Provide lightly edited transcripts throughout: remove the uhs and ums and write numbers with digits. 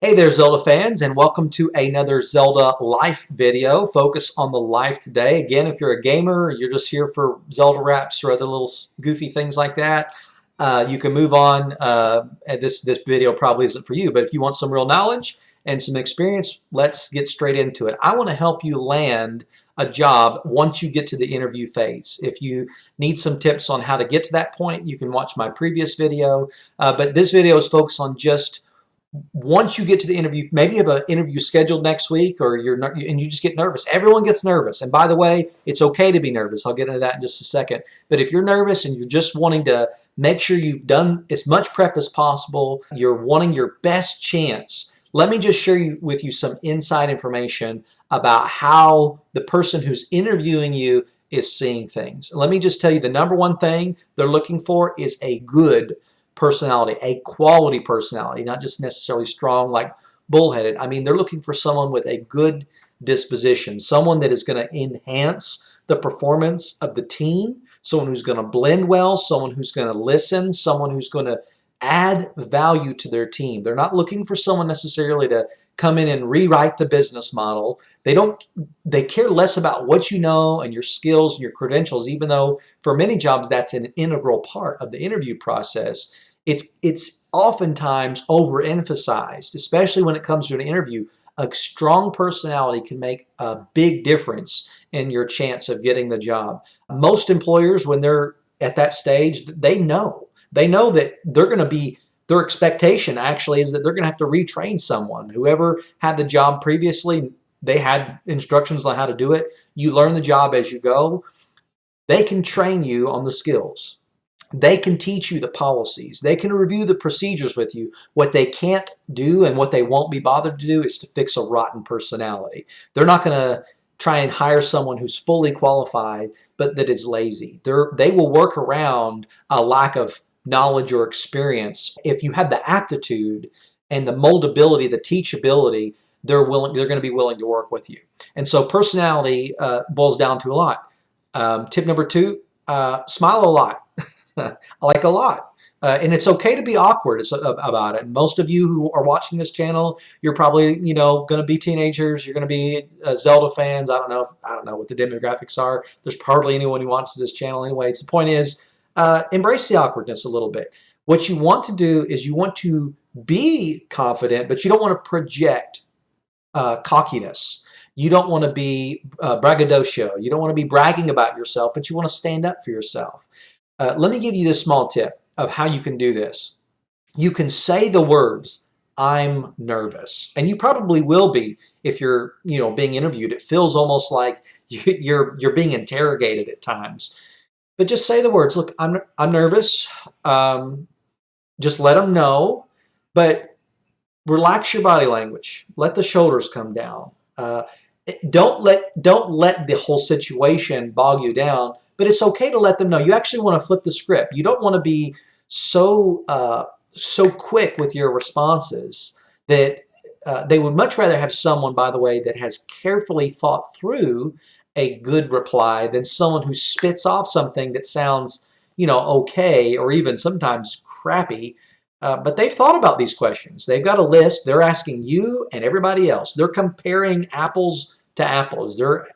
Hey there, Zelda fans, and welcome to another Zelda Life video. Focus on the life today. Again, if you're a gamer, you're just here for Zelda wraps or other little goofy things like that, you can move on. And this video probably isn't for you, but if you want some real knowledge and some experience, let's get straight into it. I want to help you land a job once you get to the interview phase. If you need some tips on how to get to that point, you can watch my previous video. But this video is focused on just once you get to the interview, maybe you have an interview scheduled next week, or and you just get nervous. Everyone gets nervous, and by the way, it's okay to be nervous. I'll get into that in just a second. But if you're nervous and you're just wanting to make sure you've done as much prep as possible, you're wanting your best chance, let me just share with you some inside information about how the person who's interviewing you is seeing things. Let me just tell you, the number one thing they're looking for is a good personality, a quality personality, not just necessarily strong like bullheaded. I mean, they're looking for someone with a good disposition, someone that is going to enhance the performance of the team, someone who's going to blend well, someone who's going to listen, someone who's going to add value to their team. They're not looking for someone necessarily to come in and rewrite the business model. They care less about what you know and your skills and your credentials, even though for many jobs that's an integral part of the interview process. It's oftentimes overemphasized, especially when it comes to an interview. A strong personality can make a big difference in your chance of getting the job. Most employers, when they're at that stage, they know that they're going to be, their expectation actually is that they're going to have to retrain someone. Whoever had the job previously, they had instructions on how to do it. You learn the job as you go. They can train you on the skills. They can teach you the policies. They can review the procedures with you. What they can't do and what they won't be bothered to do is to fix a rotten personality. They're not going to try and hire someone who's fully qualified but that is lazy. They will work around a lack of knowledge or experience. If you have the aptitude and the moldability, the teachability, they're going to be willing to work with you. And so personality boils down to a lot. Tip number two, smile a lot. Like a lot. And it's okay to be awkward about it. Most of you who are watching this channel, you're probably, going to be teenagers. You're going to be Zelda fans. I don't know what the demographics are. There's hardly anyone who watches this channel anyway. So the point is, embrace the awkwardness a little bit. What you want to do is you want to be confident, but you don't want to project cockiness. You don't want to be braggadocio. You don't want to be bragging about yourself, but you want to stand up for yourself. Let me give you this small tip of how you can do this. You can say the words, "I'm nervous." And you probably will be if you're, being interviewed. It feels almost like you're being interrogated at times. But just say the words, "Look, I'm nervous." Just let them know, but relax your body language. Let the shoulders come down. Don't let the whole situation bog you down. But it's okay to let them know. You actually want to flip the script. You don't want to be so quick with your responses that they would much rather have someone, by the way, that has carefully thought through a good reply than someone who spits off something that sounds, okay, or even sometimes crappy. But they've thought about these questions. They've got a list. They're asking you and everybody else. They're comparing apples to apples. They're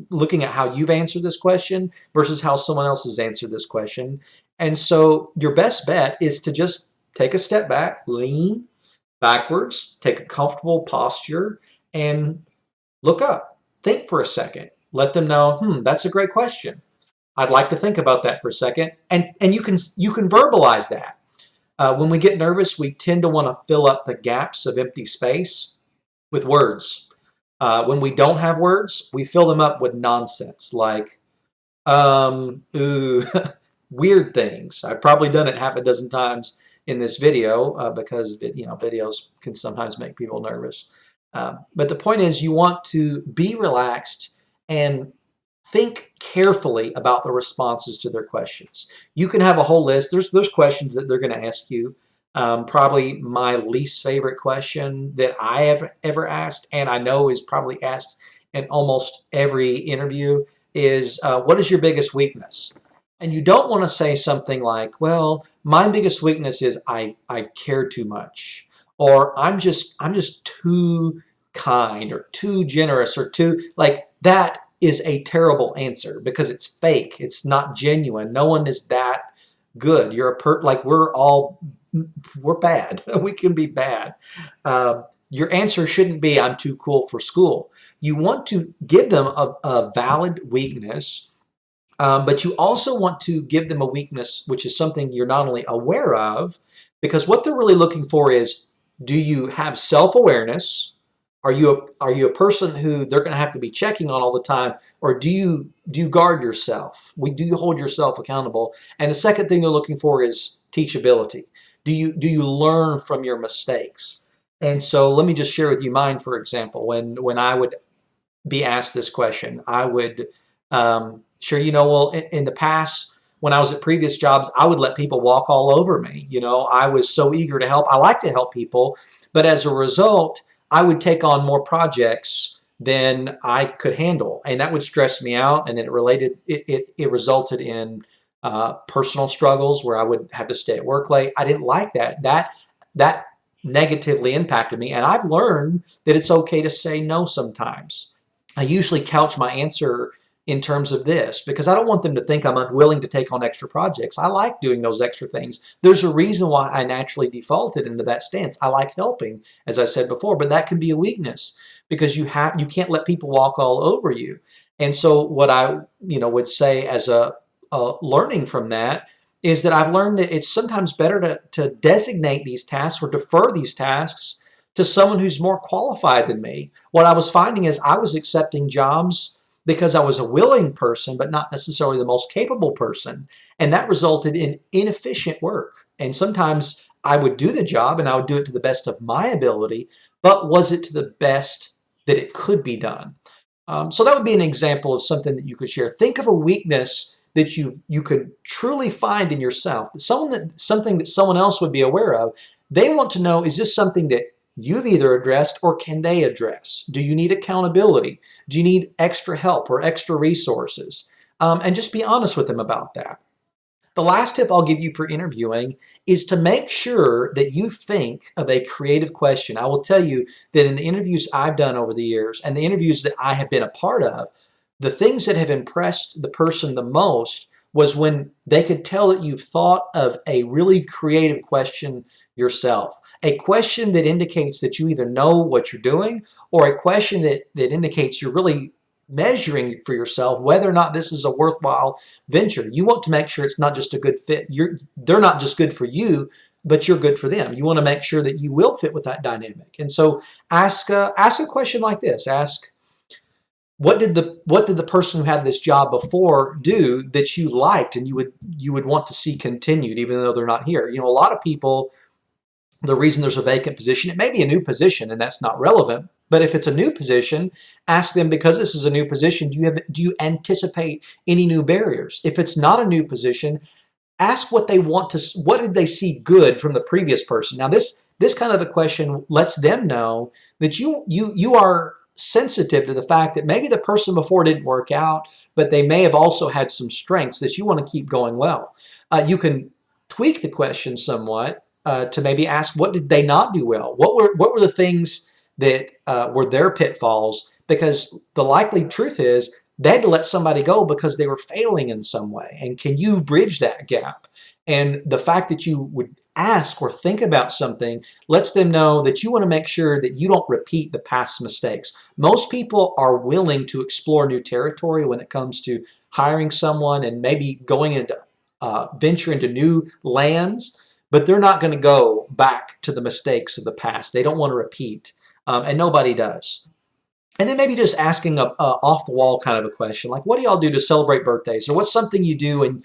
looking at how you've answered this question versus how someone else has answered this question. And so your best bet is to just take a step back, lean backwards, take a comfortable posture, and look up. Think for a second. Let them know, that's a great question. I'd like to think about that for a second. And you can verbalize that. When we get nervous, we tend to want to fill up the gaps of empty space with words. When we don't have words, we fill them up with nonsense like, ooh, weird things. I've probably done it half a dozen times in this video because videos can sometimes make people nervous. But the point is, you want to be relaxed and think carefully about the responses to their questions. You can have a whole list. There's questions that they're going to ask you. Probably my least favorite question that I have ever asked, and I know is probably asked in almost every interview, is what is your biggest weakness? And you don't want to say something like, well, my biggest weakness is I care too much, or I'm just too kind or too generous or too like that is a terrible answer because it's fake. It's not genuine. No one is that good. You're a like we're bad. We can be bad. Your answer shouldn't be I'm too cool for school. You want to give them a valid weakness, but you also want to give them a weakness, which is something you're not only aware of, because what they're really looking for is, do you have self-awareness? Are you a person who they're going to have to be checking on all the time, or do you guard yourself? Do you hold yourself accountable? And the second thing they're looking for is teachability. Do you learn from your mistakes? And so let me just share with you mine, for example. When I would be asked this question, I would share, well, in the past, when I was at previous jobs, I would let people walk all over me. I was so eager to help. I like to help people, but as a result, I would take on more projects than I could handle, and that would stress me out. And then it resulted in personal struggles where I would have to stay at work late. I didn't like that. That negatively impacted me, and I've learned that it's okay to say no sometimes. I usually couch my answer in terms of this because I don't want them to think I'm unwilling to take on extra projects. I like doing those extra things. There's a reason why I naturally defaulted into that stance. I like helping, as I said before, but that can be a weakness because you can't let people walk all over you. And so what I would say as a learning from that is that I've learned that it's sometimes better to designate these tasks or defer these tasks to someone who's more qualified than me. What I was finding is I was accepting jobs because I was a willing person, but not necessarily the most capable person. And that resulted in inefficient work. And sometimes I would do the job and I would do it to the best of my ability, but was it to the best that it could be done? So that would be an example of something that you could share. Think of a weakness that you could truly find in yourself, something that someone else would be aware of. They want to know, is this something that you've either addressed or can they address? Do you need accountability? Do you need extra help or extra resources? And just be honest with them about that. The last tip I'll give you for interviewing is to make sure that you think of a creative question. I will tell you that in the interviews I've done over the years and the interviews that I have been a part of, the things that have impressed the person the most was when they could tell that you've thought of a really creative question yourself. A question that indicates that you either know what you're doing or a question that indicates you're really measuring for yourself whether or not this is a worthwhile venture. You want to make sure it's not just a good fit. They're not just good for you, but you're good for them. You want to make sure that you will fit with that dynamic. And so ask a question like this. Ask, what did the person who had this job before do that you liked and you would want to see continued even though they're not here? A lot of people, the reason there's a vacant position, it may be a new position and that's not relevant, but if it's a new position, ask them, because this is a new position, do you anticipate any new barriers? If it's not a new position, ask what did they see good from the previous person? Now this kind of a question lets them know that you are sensitive to the fact that maybe the person before didn't work out, but they may have also had some strengths that you want to keep going well. You can tweak the question somewhat to maybe ask, what did they not do well? What were the things that were their pitfalls? Because the likely truth is they had to let somebody go because they were failing in some way. And can you bridge that gap? And the fact that you would ask or think about something lets them know that you want to make sure that you don't repeat the past mistakes. Most people are willing to explore new territory when it comes to hiring someone and maybe going into venture into new lands, but they're not going to go back to the mistakes of the past. They don't want to repeat, and nobody does. And then maybe just asking a off-the-wall kind of a question, like, what do y'all do to celebrate birthdays? Or what's something you do and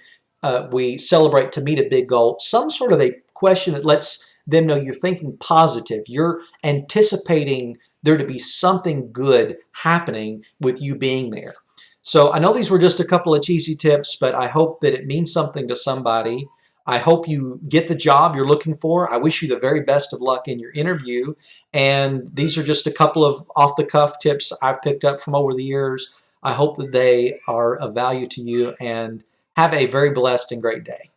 we celebrate to meet a big goal? Some sort of a question that lets them know you're thinking positive. You're anticipating there to be something good happening with you being there. So I know these were just a couple of cheesy tips, but I hope that it means something to somebody. I hope you get the job you're looking for. I wish you the very best of luck in your interview. And these are just a couple of off-the-cuff tips I've picked up from over the years. I hope that they are of value to you, and have a very blessed and great day.